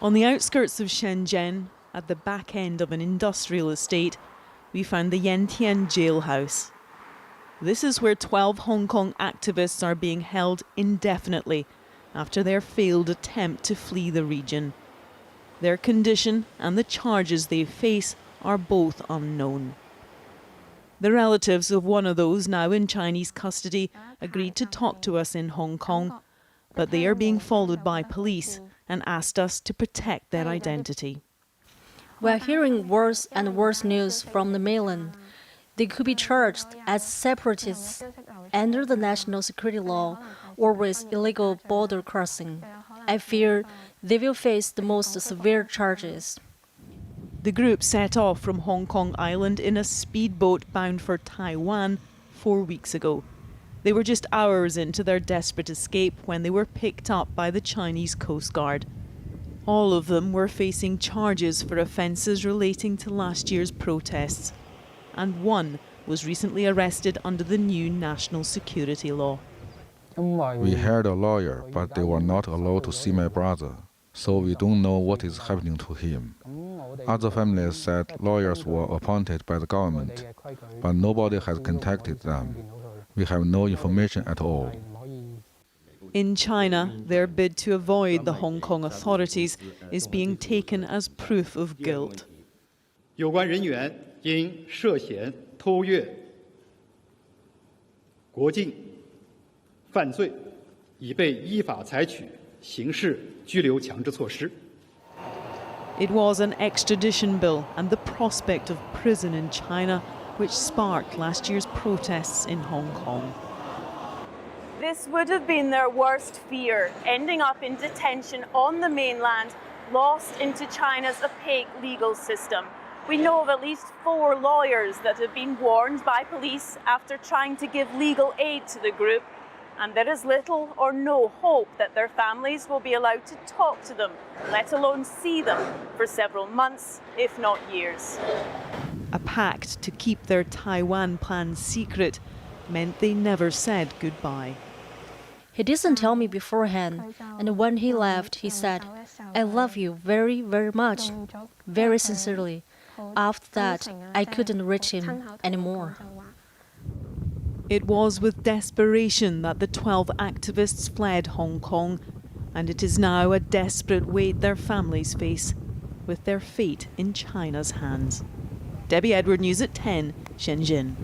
On the outskirts of Shenzhen, at the back end of an industrial estate, we found the Yantian jailhouse. This is where 12 Hong Kong activists are being held indefinitely after their failed attempt to flee the region. Their condition and the charges they face are both unknown. The relatives of one of those now in Chinese custody agreed to talk to us in Hong Kong, but they are being followed by police and asked us to protect their identity. We're hearing worse and worse news from the mainland. They could be charged as separatists under the national security law or with illegal border crossing. I fear they will face the most severe charges. The group set off from Hong Kong Island in a speedboat bound for Taiwan 4 weeks ago. They were just hours into their desperate escape when they were picked up by the Chinese Coastguard. All of them were facing charges for offences relating to last year's protests, and one was recently arrested under the new national security law. We hired a lawyer, but they were not allowed to see my brother, so we don't know what is happening to him. Other families said lawyers were appointed by the government, but nobody has contacted them. We have no information at all. In China, their bid to avoid the Hong Kong authorities is being taken as proof of guilt. 有关人员因涉嫌偷越国境犯罪，已被依法采取刑事拘留强制措施。 It was an extradition bill and the prospect of prison in China which sparked last year's protests in Hong Kong. This would have been their worst fear, ending up in detention on the mainland, lost into China's opaque legal system. We know of at least 4 lawyers that have been warned by police after trying to give legal aid to the group, and there is little or no hope that their families will be allowed to talk to them, let alone see them, for several months, if not years. A pact to keep their Taiwan plans secret meant they never said goodbye. He didn't tell me beforehand, and when he left, he said, "I love you very, very much," very sincerely. After that, I couldn't reach him anymore. It was with desperation that the 12 activists fled Hong Kong, and it is now a desperate wait their families face, with their fate in China's hands. Debbie Edward, News at 10, Shenzhen.